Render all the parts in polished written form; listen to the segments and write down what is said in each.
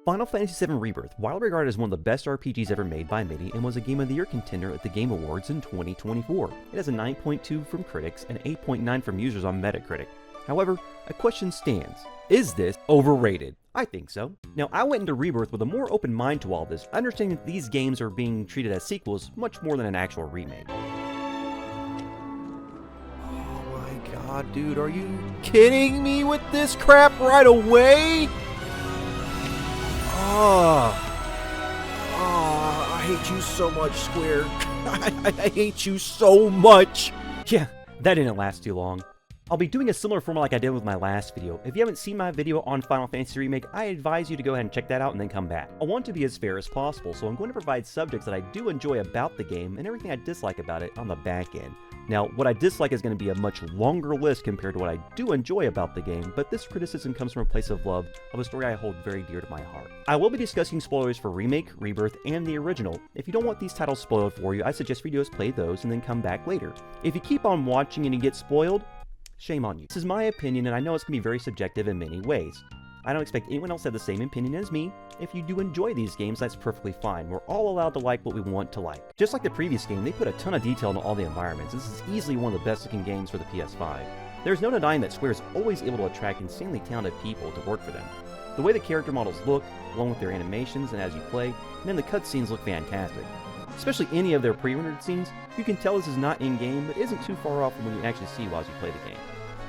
Final Fantasy VII Rebirth, widely regarded as one of the best RPGs ever made by many, and was a Game of the Year contender at the Game Awards in 2024. It has a 9.2 from critics and 8.9 from users on Metacritic. However, a question stands. Is this overrated? I think so. Now, I went into Rebirth with a more open mind to all this, understanding that these games are being treated as sequels much more than an actual remake. Oh my god, dude, are you kidding me with this crap right away? I hate you so much, Square. I hate you so much. Yeah, that didn't last too long. I'll be doing a similar format like I did with my last video. If you haven't seen my video on Final Fantasy Remake, I advise you to go ahead and check that out and then come back. I want to be as fair as possible, so I'm going to provide subjects that I do enjoy about the game and everything I dislike about it on the back end. Now, what I dislike is going to be a much longer list compared to what I do enjoy about the game, but this criticism comes from a place of love, of a story I hold very dear to my heart. I will be discussing spoilers for Remake, Rebirth, and the original. If you don't want these titles spoiled for you, I suggest videos play those and then come back later. If you keep on watching and you get spoiled, shame on you. This is my opinion, and I know it's going to be very subjective in many ways. I don't expect anyone else to have the same opinion as me. If you do enjoy these games, that's perfectly fine. We're all allowed to like what we want to like. Just like the previous game, they put a ton of detail into all the environments. This is easily one of the best looking games for the PS5. There's no denying that Square is always able to attract insanely talented people to work for them. The way the character models look, along with their animations and as you play, and then the cutscenes look fantastic. Especially any of their pre-rendered scenes, you can tell this is not in-game, but isn't too far off from what you actually see while you play the game.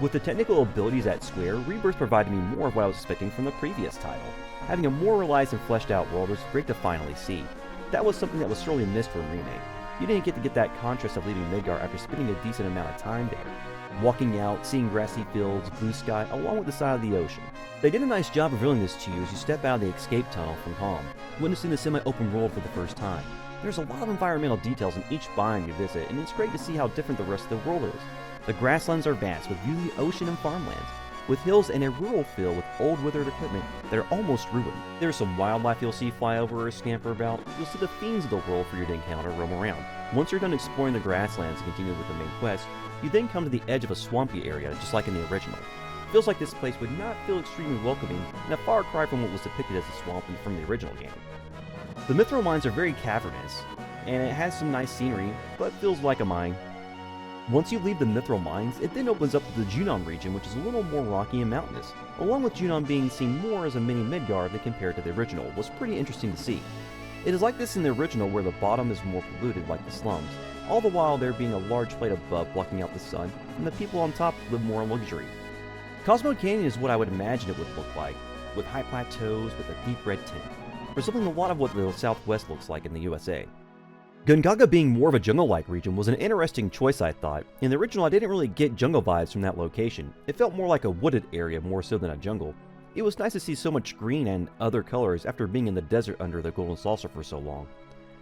With the technical abilities at Square, Rebirth provided me more of what I was expecting from the previous title. Having a more realized and fleshed out world was great to finally see. That was something that was sorely missed from Remake. You didn't get to get that contrast of leaving Midgar after spending a decent amount of time there. Walking out, seeing grassy fields, blue sky, along with the side of the ocean. They did a nice job revealing this to you as you step out of the escape tunnel from home, witnessing the semi-open world for the first time. There's a lot of environmental details in each biome you visit, and it's great to see how different the rest of the world is. The grasslands are vast, with view of the ocean and farmlands, with hills and a rural feel with old withered equipment that are almost ruined. There's some wildlife you'll see fly over or scamper about. You'll see the fiends of the world for you to encounter roam around. Once you're done exploring the grasslands and continue with the main quest, you then come to the edge of a swampy area, just like in the original. It feels like this place would not feel extremely welcoming, and a far cry from what was depicted as a swamp from the original game. The Mithril mines are very cavernous, and it has some nice scenery, but feels like a mine. Once you leave the Mithril mines, it then opens up to the Junon region, which is a little more rocky and mountainous. Along with Junon being seen more as a mini Midgard than compared to the original, was pretty interesting to see. It is like this in the original where the bottom is more polluted like the slums, all the while there being a large plate above blocking out the sun, and the people on top live more in luxury. Cosmo Canyon is what I would imagine it would look like, with high plateaus with a deep red tint, resembling a lot of what the Southwest looks like in the USA. Gungaga being more of a jungle-like region was an interesting choice, I thought. In the original, I didn't really get jungle vibes from that location. It felt more like a wooded area more so than a jungle. It was nice to see so much green and other colors after being in the desert under the Golden Saucer for so long.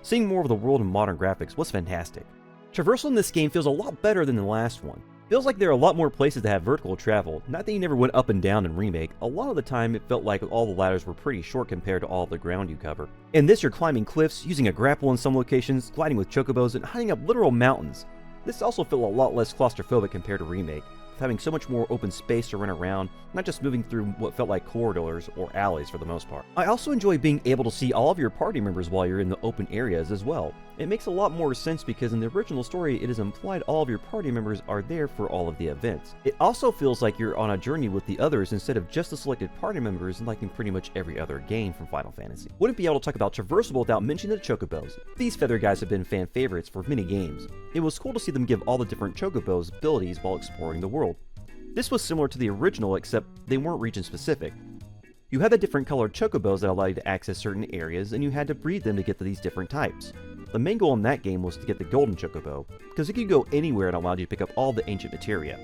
Seeing more of the world in modern graphics was fantastic. Traversal in this game feels a lot better than the last one. Feels like there are a lot more places to have vertical travel, not that you never went up and down in Remake. A lot of the time it felt like all the ladders were pretty short compared to all the ground you cover. In this you're climbing cliffs, using a grapple in some locations, gliding with chocobos, and hiding up literal mountains. This also felt a lot less claustrophobic compared to Remake, with having so much more open space to run around, not just moving through what felt like corridors or alleys for the most part. I also enjoy being able to see all of your party members while you're in the open areas as well. It makes a lot more sense because in the original story it is implied all of your party members are there for all of the events. It also feels like you're on a journey with the others instead of just the selected party members like in pretty much every other game from Final Fantasy. Wouldn't be able to talk about Traversal without mentioning the chocobos. These feather guys have been fan favorites for many games. It was cool to see them give all the different chocobos abilities while exploring the world. This was similar to the original except they weren't region specific. You had the different colored chocobos that allowed you to access certain areas and you had to breed them to get to these different types. The main goal in that game was to get the golden chocobo, because it could go anywhere and allowed you to pick up all the ancient materia.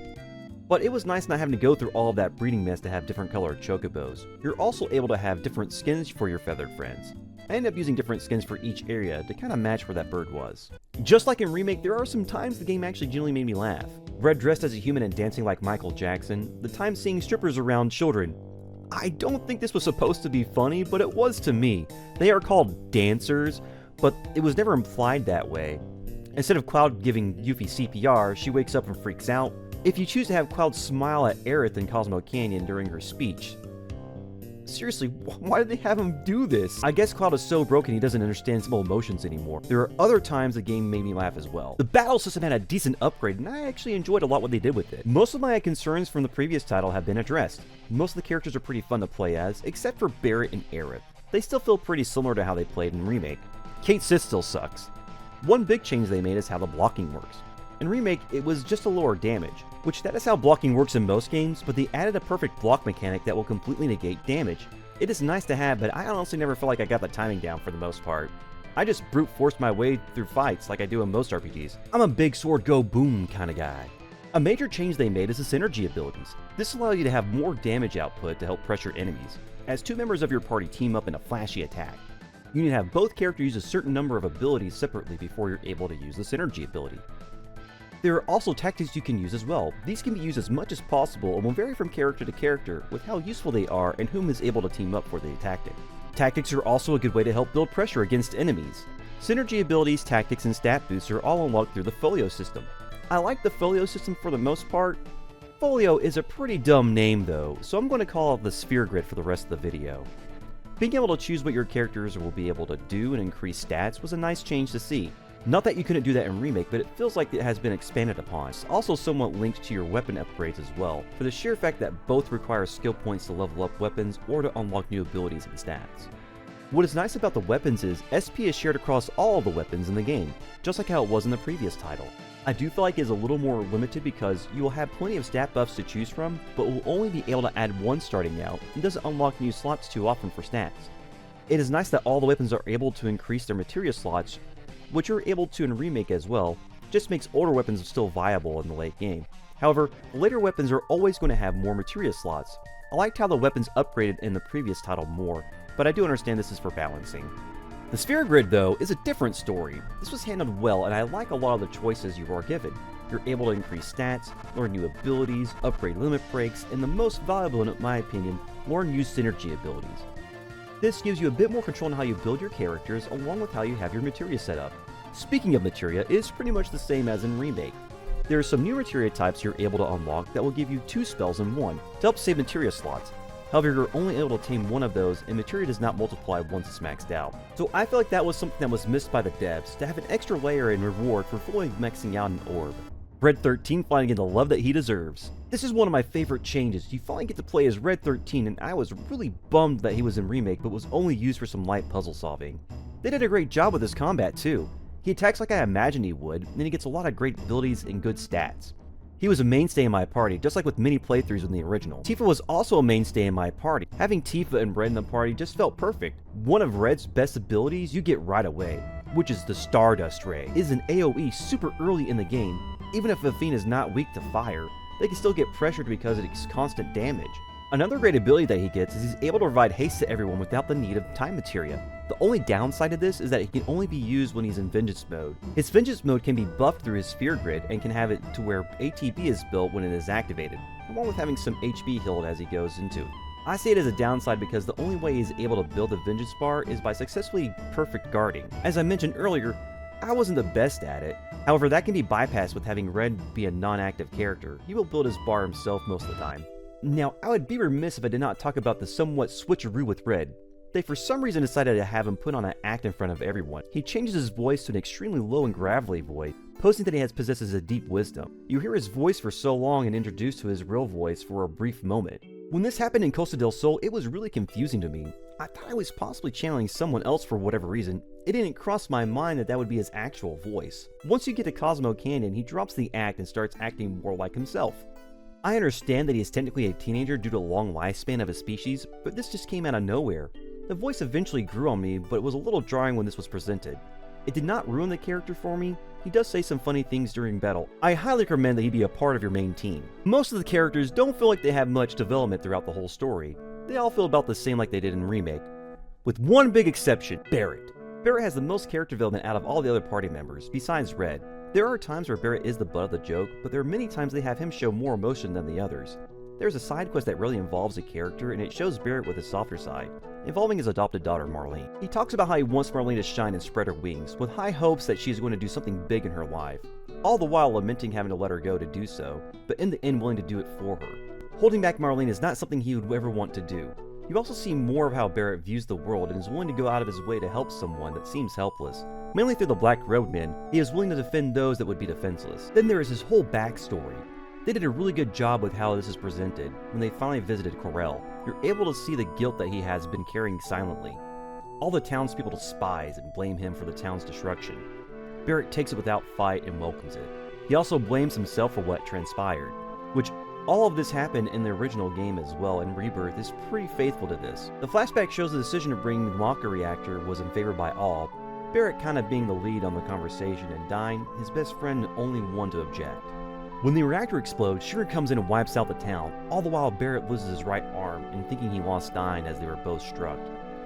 But it was nice not having to go through all of that breeding mess to have different colored chocobos. You're also able to have different skins for your feathered friends. I ended up using different skins for each area to kind of match where that bird was. Just like in Remake, there are some times the game actually genuinely made me laugh. Red dressed as a human and dancing like Michael Jackson, the time seeing strippers around children. I don't think this was supposed to be funny, but it was to me. They are called dancers, but it was never implied that way. Instead of Cloud giving Yuffie CPR, she wakes up and freaks out. If you choose to have Cloud smile at Aerith in Cosmo Canyon during her speech, Seriously, why did they have him do this? I guess Cloud is so broken he doesn't understand simple emotions anymore. There are other times the game made me laugh as well. The battle system had a decent upgrade, and I actually enjoyed a lot what they did with it. Most of my concerns from the previous title have been addressed. Most of the characters are pretty fun to play as, except for Barret and Aerith. They still feel pretty similar to how they played in Remake. Kate Sith still sucks. One big change they made is how the blocking works. In Remake, it was just a lower damage, which that is how blocking works in most games, but they added a perfect block mechanic that will completely negate damage. It is nice to have, but I honestly never feel like I got the timing down for the most part. I just brute forced my way through fights like I do in most RPGs. I'm a big sword go boom kind of guy. A major change they made is the synergy abilities. This allows you to have more damage output to help pressure enemies, as two members of your party team up in a flashy attack. You need to have both characters use a certain number of abilities separately before you're able to use the synergy ability. There are also tactics you can use as well. These can be used as much as possible and will vary from character to character with how useful they are and whom is able to team up for the tactic. Tactics are also a good way to help build pressure against enemies. Synergy abilities, tactics, and stat boosts are all unlocked through the Folio system. I like the Folio system for the most part. Folio is a pretty dumb name though, so I'm going to call it the Sphere Grid for the rest of the video. Being able to choose what your characters will be able to do and increase stats was a nice change to see. Not that you couldn't do that in Remake, but it feels like it has been expanded upon. It's also somewhat linked to your weapon upgrades as well, for the sheer fact that both require skill points to level up weapons or to unlock new abilities and stats. What is nice about the weapons is SP is shared across all of the weapons in the game, just like how it was in the previous title. I do feel like it is a little more limited because you will have plenty of stat buffs to choose from, but will only be able to add one starting out and doesn't unlock new slots too often for stats. It is nice that all the weapons are able to increase their materia slots, which you're able to in Remake as well, just makes older weapons still viable in the late game. However, later weapons are always going to have more materia slots. I liked how the weapons upgraded in the previous title more, but I do understand this is for balancing. The Sphere Grid, though, is a different story. This was handled well, and I like a lot of the choices you are given. You're able to increase stats, learn new abilities, upgrade limit breaks, and the most valuable, in my opinion, learn new synergy abilities. This gives you a bit more control on how you build your characters, along with how you have your materia set up. Speaking of materia, it is pretty much the same as in Remake. There are some new materia types you're able to unlock that will give you 2 spells in one, to help save materia slots. However, you're only able to tame one of those, and materia does not multiply once it's maxed out. So I feel like that was something that was missed by the devs, to have an extra layer in reward for fully maxing out an orb. Red 13 finally getting the love that he deserves. This is one of my favorite changes. You finally get to play as Red 13, and I was really bummed that he was in Remake, but was only used for some light puzzle solving. They did a great job with his combat too. He attacks like I imagined he would, and he gets a lot of great abilities and good stats. He was a mainstay in my party, just like with many playthroughs in the original. Tifa was also a mainstay in my party. Having Tifa and Red in the party just felt perfect. One of Red's best abilities you get right away, which is the Stardust Ray. It is an AoE super early in the game. Even if Athena is not weak to fire, they can still get pressured because it is constant damage. Another great ability that he gets is he's able to provide haste to everyone without the need of time materia. The only downside of this is that it can only be used when he's in Vengeance mode. His Vengeance mode can be buffed through his Sphere Grid and can have it to where ATB is built when it is activated, along with having some HP healed as he goes into it. I say it as a downside because the only way he's able to build a Vengeance bar is by successfully perfect guarding. As I mentioned earlier, I wasn't the best at it. However, that can be bypassed with having Red be a non-active character. He will build his bar himself most of the time. Now, I would be remiss if I did not talk about the somewhat switcheroo with Red. They for some reason decided to have him put on an act in front of everyone. He changes his voice to an extremely low and gravelly voice, posting that he possesses a deep wisdom. You hear his voice for so long and introduced to his real voice for a brief moment. When this happened in Costa del Sol, it was really confusing to me. I thought I was possibly channeling someone else for whatever reason. It didn't cross my mind that that would be his actual voice. Once you get to Cosmo Canyon, he drops the act and starts acting more like himself. I understand that he is technically a teenager due to the long lifespan of his species, but this just came out of nowhere. The voice eventually grew on me, but it was a little jarring when this was presented. It did not ruin the character for me. He does say some funny things during battle. I highly recommend that he be a part of your main team. Most of the characters don't feel like they have much development throughout the whole story. They all feel about the same like they did in Remake. With one big exception, Barret. Barret has the most character development out of all the other party members, besides Red. There are times where Barret is the butt of the joke, but there are many times they have him show more emotion than the others. There's a side quest that really involves a character, and it shows Barret with his softer side, involving his adopted daughter Marlene. He talks about how he wants Marlene to shine and spread her wings, with high hopes that she is going to do something big in her life, all the while lamenting having to let her go to do so, but in the end willing to do it for her. Holding back Marlene is not something he would ever want to do. You also see more of how Barret views the world and is willing to go out of his way to help someone that seems helpless. Mainly through the Black Roadmen, he is willing to defend those that would be defenseless. Then there is his whole backstory. They did a really good job with how this is presented. When they finally visited Corel, you're able to see the guilt that he has been carrying silently. All the townspeople despise and blame him for the town's destruction. Barret takes it without fight and welcomes it. He also blames himself for what transpired, which all of this happened in the original game as well, and Rebirth is pretty faithful to this. The flashback shows the decision to bring the Maka reactor was in favor by all, Barret kind of being the lead on the conversation, and Dyne, his best friend, the only one to object. When the reactor explodes, Shinra comes in and wipes out the town, all the while Barret loses his right arm and thinking he lost Dyne as they were both struck,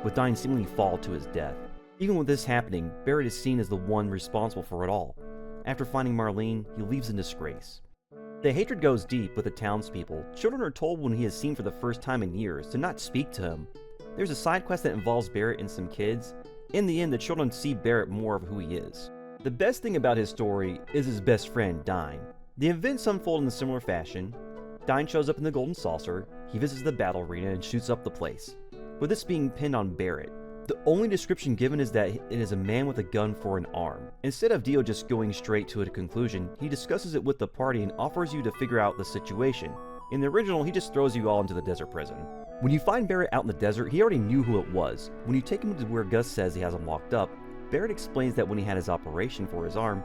with Dyne seemingly fall to his death. Even with this happening, Barret is seen as the one responsible for it all. After finding Marlene, he leaves in disgrace. The hatred goes deep with the townspeople. Children are told when he is seen for the first time in years to not speak to him. There's a side quest that involves Barret and some kids. In the end, the children see Barret more of who he is. The best thing about his story is his best friend, Dyne. The events unfold in a similar fashion. Dyne shows up in the Golden Saucer, he visits the battle arena and shoots up the place, with this being pinned on Barret. The only description given is that it is a man with a gun for an arm. Instead of Dio just going straight to a conclusion, he discusses it with the party and offers you to figure out the situation. In the original, he just throws you all into the desert prison. When you find Barret out in the desert, he already knew who it was. When you take him to where Gus says he has him locked up, Barret explains that when he had his operation for his arm,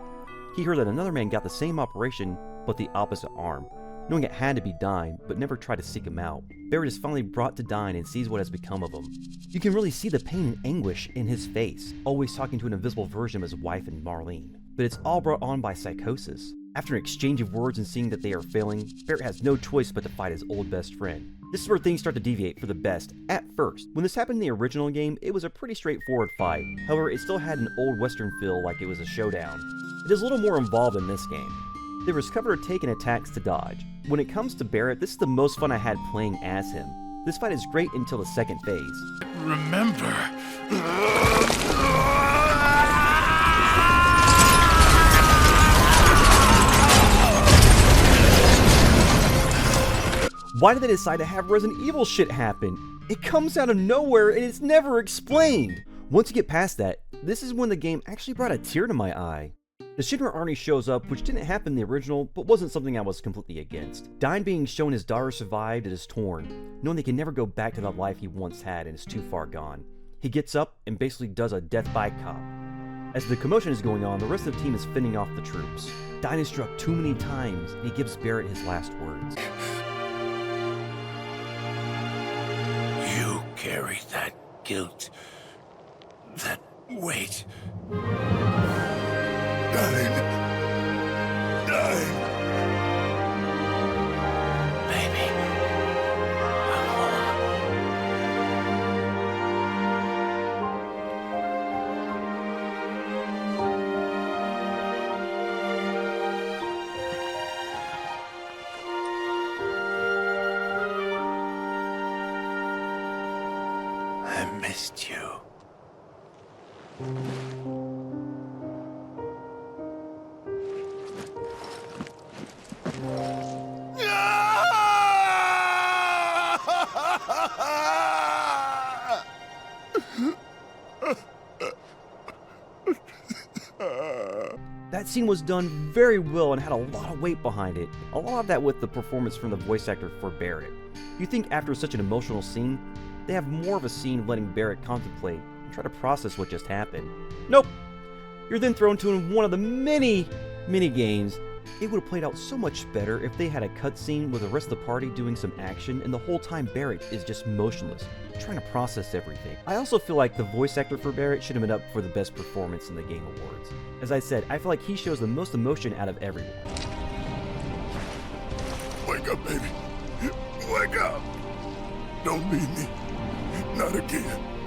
he heard that another man got the same operation, but the opposite arm, knowing it had to be Dyne, but never tried to seek him out. Barret is finally brought to Dyne and sees what has become of him. You can really see the pain and anguish in his face, always talking to an invisible version of his wife and Marlene. But it's all brought on by psychosis. After an exchange of words and seeing that they are failing, Barret has no choice but to fight his old best friend. This is where things start to deviate for the best, at first. When this happened in the original game, it was a pretty straightforward fight. However, it still had an old western feel like it was a showdown. It is a little more involved in this game. There was cover take and attacks to dodge. When it comes to Barret, this is the most fun I had playing as him. This fight is great until the second phase. Remember. Why did they decide to have Resident Evil shit happen? It comes out of nowhere and it's never explained. Once you get past that, this is when the game actually brought a tear to my eye. The Shinra army shows up, which didn't happen in the original, but wasn't something I was completely against. Dyne being shown his daughter survived and is torn, knowing they can never go back to the life he once had and is too far gone. He gets up and basically does a death by cop. As the commotion is going on, the rest of the team is fending off the troops. Dyne is struck too many times, and he gives Barret his last words. You carry that guilt, that weight. Dyne. Baby, I'm I missed you. That scene was done very well and had a lot of weight behind it. A lot of that with the performance from the voice actor for Barret. You'd think after such an emotional scene, they have more of a scene letting Barret contemplate and try to process what just happened. Nope! You're then thrown to one of the many games. It would have played out so much better if they had a cutscene with the rest of the party doing some action and the whole time Barret is just motionless, trying to process everything. I also feel like the voice actor for Barret should have been up for the best performance in the Game Awards. As I said, I feel like he shows the most emotion out of everyone. Wake up, baby. Wake up. Don't leave me. Not again.